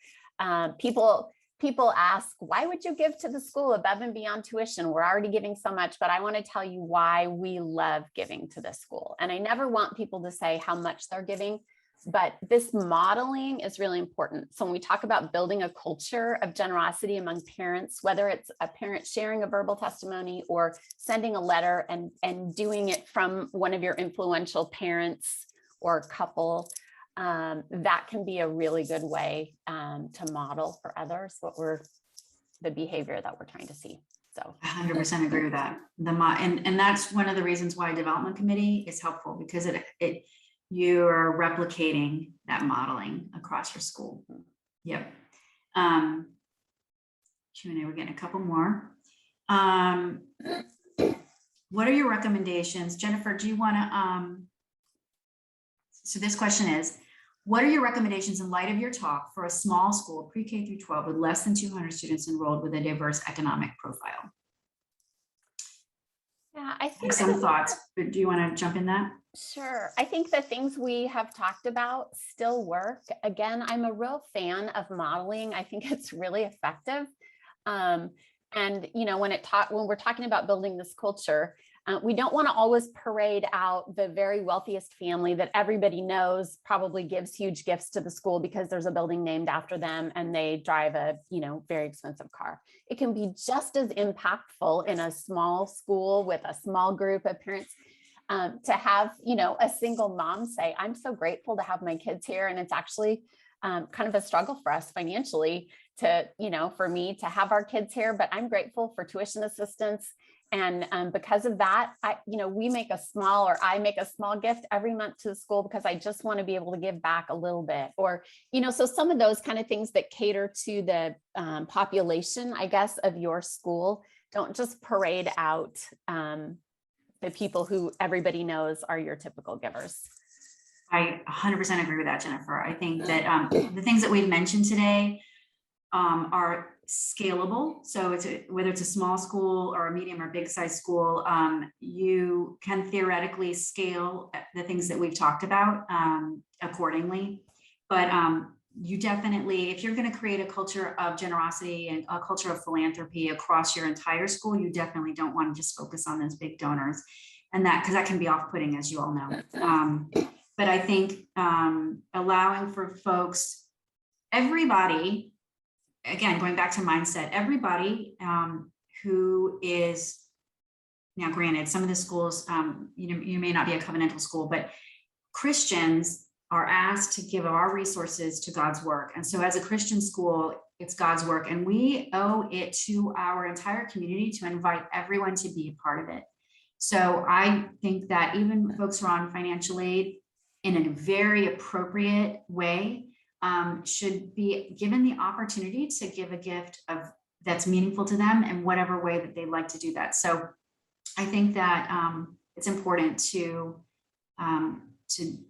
Speaker 3: People ask, why would you give to the school above and beyond tuition? We're already giving so much, but I want to tell you why we love giving to this school. And I never want people to say how much they're giving, but this modeling is really important. So when we talk about building a culture of generosity among parents, whether it's a parent sharing a verbal testimony or sending a letter and doing it from one of your influential parents or couple, that can be a really good way to model for others the behavior that we're trying to see. So
Speaker 2: 100% agree with that. And that's one of the reasons why development committee is helpful, because you're replicating that modeling across your school. Yep. Q&A, we're getting a couple more. What are your recommendations? Jennifer, do you want to, so this question is, what are your recommendations in light of your talk for a small school, pre-K through 12, with less than 200 students enrolled with a diverse economic profile?
Speaker 3: Yeah, I think
Speaker 2: some thoughts, but do you want to jump in that?
Speaker 3: Sure. I think the things we have talked about still work. Again, I'm a real fan of modeling. I think it's really effective. And And, when we're talking about building this culture, we don't want to always parade out the very wealthiest family that everybody knows probably gives huge gifts to the school because there's a building named after them and they drive a, very expensive car. It can be just as impactful in a small school with a small group of parents to have, a single mom say, I'm so grateful to have my kids here. And it's actually kind of a struggle for us financially to, for me to have our kids here, but I'm grateful for tuition assistance. And because of that, I make a small gift every month to the school because I just want to be able to give back a little bit, or, so some of those kind of things that cater to the population, I guess, of your school. Don't just parade out the people who everybody knows are your typical givers.
Speaker 2: I 100% agree with that, Jennifer. I think that the things that we've mentioned today are scalable. So whether it's a small school or a medium or big size school, you can theoretically scale the things that we've talked about accordingly. But you definitely, if you're going to create a culture of generosity and a culture of philanthropy across your entire school, you definitely don't want to just focus on those big donors, and because that can be off-putting, as you all know. But I think allowing for folks, everybody, again, going back to mindset, everybody who is, now granted, some of the schools, you may not be a covenantal school, but Christians are asked to give our resources to God's work. And so as a Christian school, it's God's work, and we owe it to our entire community to invite everyone to be a part of it. So I think that even folks who are on financial aid in a very appropriate way should be given the opportunity to give a gift that's meaningful to them in whatever way that they like to do that. So I think that it's important to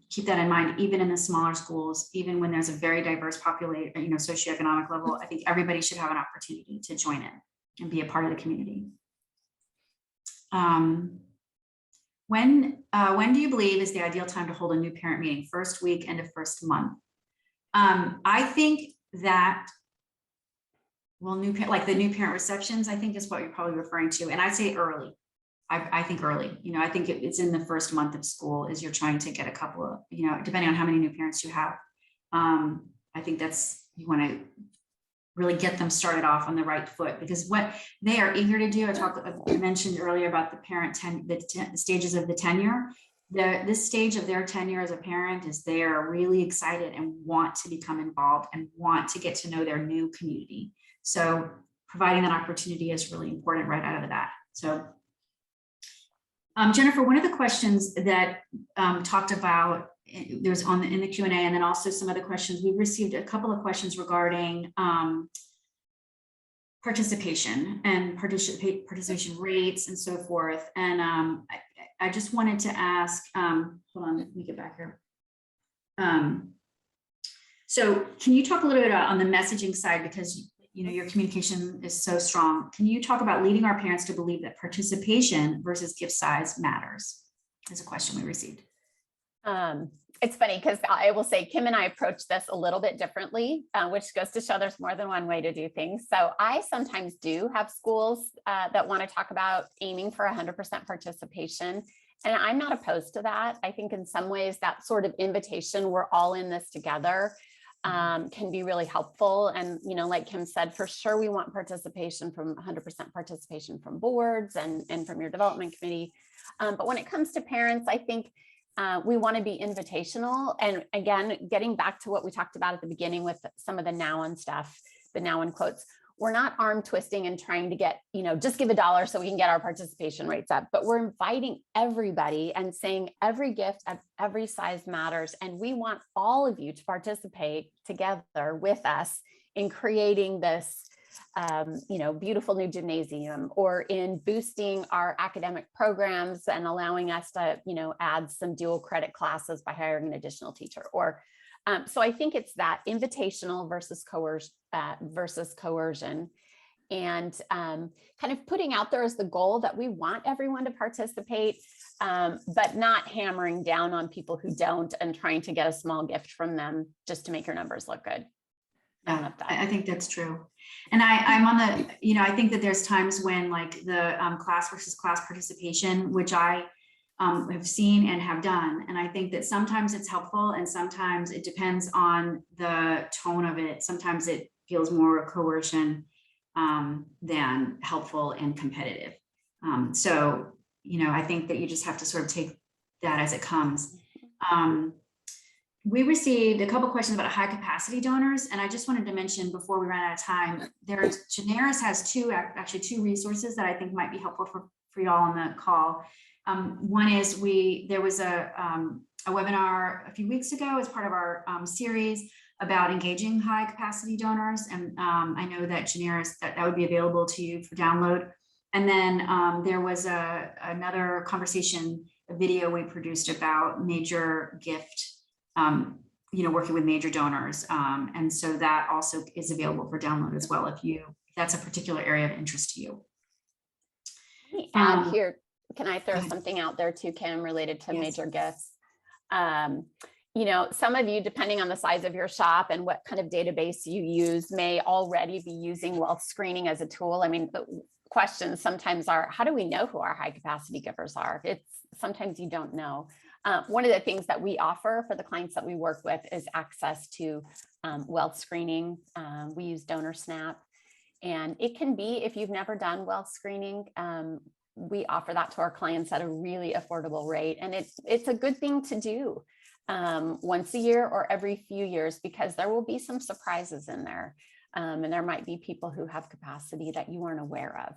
Speaker 2: keep that in mind, even in the smaller schools, even when there's a very diverse population, socioeconomic level. I think everybody should have an opportunity to join in and be a part of the community. When do you believe is the ideal time to hold a new parent meeting? First week, end of first month? I think that, well, like the new parent receptions, I think is what you're probably referring to. And I'd say early. I think early, I think it's in the first month of school as you're trying to get a couple of, depending on how many new parents you have. I think you want to really get them started off on the right foot, because what they are eager to do, I mentioned earlier about the stages of the tenure. This stage of their tenure as a parent is they are really excited and want to become involved and want to get to know their new community. So providing that opportunity is really important right out of that. So Jennifer, one of the questions that talked about, there's in the Q&A, and then also some other questions, we received a couple of questions regarding participation and participation rates and so forth. And I just wanted to ask, hold on, let me get back here. So can you talk a little bit about on the messaging side, because your communication is so strong. Can you talk about leading our parents to believe that participation versus gift size matters? Is a question we received.
Speaker 3: It's funny because I will say Kim and I approach this a little bit differently, which goes to show there's more than one way to do things. So I sometimes do have schools that want to talk about aiming for 100% participation. And I'm not opposed to that. I think in some ways that sort of invitation, we're all in this together, can be really helpful. And, like Kim said, for sure, we want participation from 100% participation from boards and from your development committee. But when it comes to parents, I think we want to be invitational. And again, getting back to what we talked about at the beginning with some of the now and stuff, the now and quotes, we're not arm twisting and trying to get, just give $1 so we can get our participation rates up, but we're inviting everybody and saying every gift of every size matters. And we want all of you to participate together with us in creating this, beautiful new gymnasium, or in boosting our academic programs and allowing us to, add some dual credit classes by hiring an additional teacher. Or so I think it's that invitational versus coercion, and kind of putting out there as the goal that we want everyone to participate, but not hammering down on people who don't and trying to get a small gift from them just to make your numbers look good.
Speaker 2: Yeah, I think that's true. And I'm on the, I think that there's times when like the class versus class participation, which I have seen and have done. And I think that sometimes it's helpful and sometimes it depends on the tone of it. Sometimes it feels more coercion than helpful and competitive. So, I think that you just have to sort of take that as it comes. We received a couple questions about high capacity donors, and I just wanted to mention before we run out of time, Jennings has actually two resources that I think might be helpful for y'all on the call. One is there was a webinar a few weeks ago as part of our series about engaging high capacity donors, and I know that Jennings that would be available to you for download. And then there was another conversation, a video we produced about major gift. Working with major donors. And so that also is available for download as well, if that's a particular area of interest to you.
Speaker 3: Let me add here, can I throw something out there too, Kim, related to major gifts? Some of you, depending on the size of your shop and what kind of database you use, may already be using wealth screening as a tool. I mean, the questions sometimes are, how do we know who our high capacity givers are? Sometimes you don't know. One of the things that we offer for the clients that we work with is access to wealth screening. We use DonorSnap, and it can be, if you've never done wealth screening, we offer that to our clients at a really affordable rate. And it's a good thing to do once a year or every few years, because there will be some surprises in there. And there might be people who have capacity that you aren't aware of.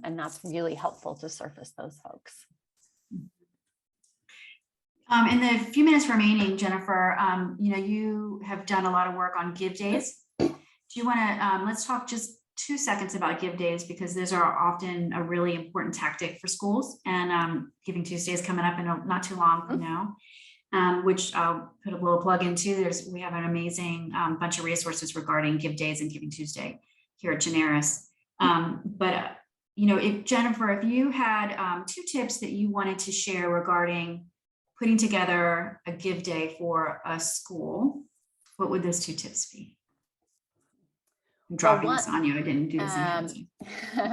Speaker 3: And that's really helpful to surface those folks.
Speaker 2: In the few minutes remaining, Jennifer, you have done a lot of work on give days. Do you want to, let's talk just 2 seconds about give days, because those are often a really important tactic for schools, and Giving Tuesday is coming up in not too long from now, which I'll put a little plug into. We have an amazing bunch of resources regarding give days and Giving Tuesday here at Jennings. Jennifer, if you had 2 tips that you wanted to share regarding putting together a give day for a school, what would those 2 tips be? I'm dropping this on you. I didn't do this.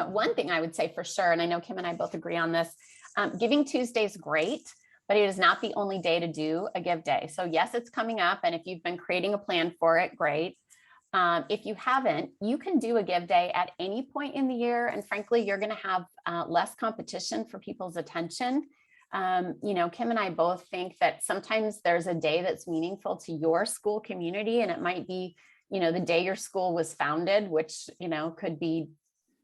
Speaker 3: One thing I would say for sure, and I know Kim and I both agree on this, Giving Tuesday is great, but it is not the only day to do a give day. So yes, it's coming up, and if you've been creating a plan for it, great. If you haven't, you can do a give day at any point in the year, and frankly, you're going to have less competition for people's attention. Kim and I both think that sometimes there's a day that's meaningful to your school community, and it might be, the day your school was founded, which, could be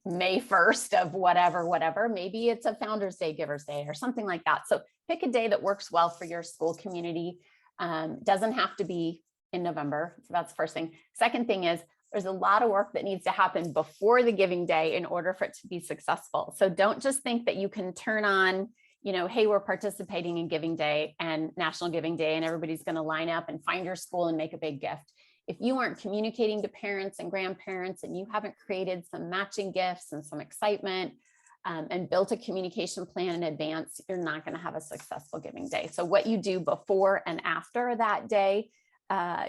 Speaker 3: May 1st of whatever. Maybe it's a Founders Day, Givers Day, or something like that. So pick a day that works well for your school community. Doesn't have to be in November. So that's the first thing. Second thing is, there's a lot of work that needs to happen before the giving day in order for it to be successful. So don't just think that you can turn on, hey, we're participating in Giving Day and National Giving Day, and everybody's going to line up and find your school and make a big gift. If you aren't communicating to parents and grandparents, and you haven't created some matching gifts and some excitement and built a communication plan in advance, you're not going to have a successful Giving Day. So what you do before and after that day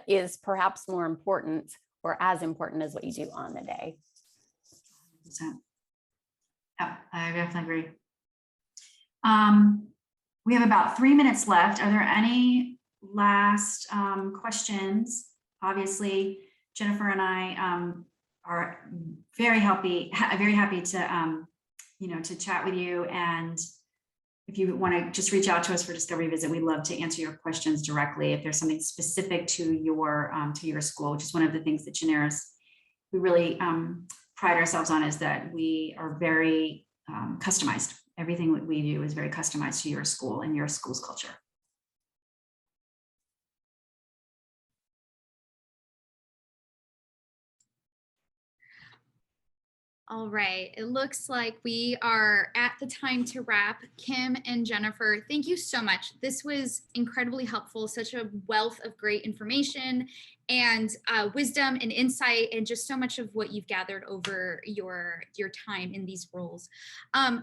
Speaker 3: is perhaps more important, or as important as what you do on the day.
Speaker 2: 100%. Yeah, I definitely agree. We have about 3 minutes left. Are there any last questions? Obviously, Jennifer and I are very happy to to chat with you. And if you want to just reach out to us for Discovery Visit, we'd love to answer your questions directly. If there's something specific to your school, which is one of the things that Jennings, we really pride ourselves on, is that we are very customized. Everything that we do is very customized to your school and your school's culture.
Speaker 1: All right, it looks like we are at the time to wrap. Kim and Jennifer, thank you so much. This was incredibly helpful, such a wealth of great information and wisdom and insight, and just so much of what you've gathered over your time in these roles.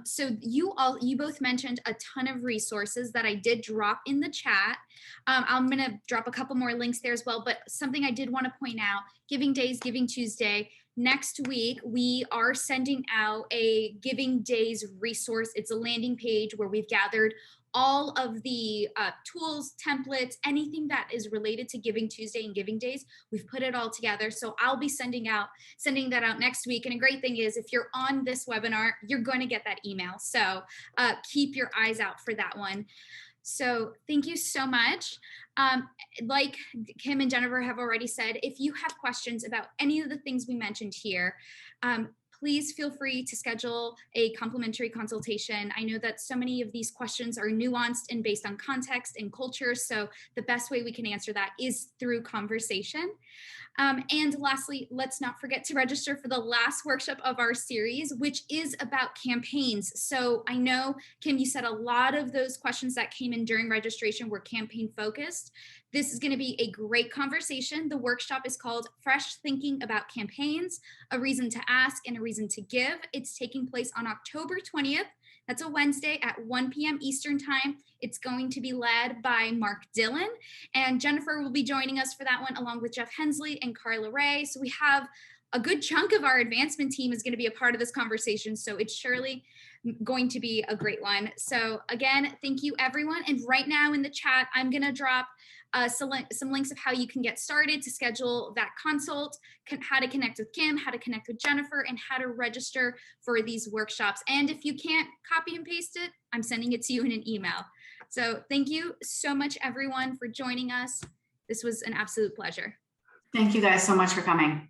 Speaker 1: So you both mentioned a ton of resources that I did drop in the chat. I'm gonna drop a couple more links there as well, but something I did want to point out, Giving Days, Giving Tuesday, next week, we are sending out a Giving Days resource. It's a landing page where we've gathered all of the tools, templates, anything that is related to Giving Tuesday and Giving Days. We've put it all together. So I'll be sending that out next week. And a great thing is if you're on this webinar, you're going to get that email. So keep your eyes out for that one. So thank you so much. Like Kim and Jennifer have already said, if you have questions about any of the things we mentioned here, please feel free to schedule a complimentary consultation. I know that so many of these questions are nuanced and based on context and culture, so the best way we can answer that is through conversation. And lastly, let's not forget to register for the last workshop of our series, which is about campaigns. So I know, Kim, you said a lot of those questions that came in during registration were campaign focused. This is going to be a great conversation. The workshop is called Fresh Thinking About Campaigns, a Reason to Ask and a Reason to Give. It's taking place on October 20th. That's a Wednesday at 1 p.m. Eastern Time. It's going to be led by Mark Dillon, and Jennifer will be joining us for that one, along with Jeff Hensley and Carla Ray. So we have a good chunk of our advancement team is going to be a part of this conversation. So it's surely going to be a great one. So again, thank you everyone. And right now in the chat, I'm going to drop some links of how you can get started to schedule that consult, how to connect with Kim, how to connect with Jennifer, and how to register for these workshops. And if you can't copy and paste it, I'm sending it to you in an email. So thank you so much, everyone, for joining us. This was an absolute pleasure.
Speaker 2: Thank you guys so much for coming.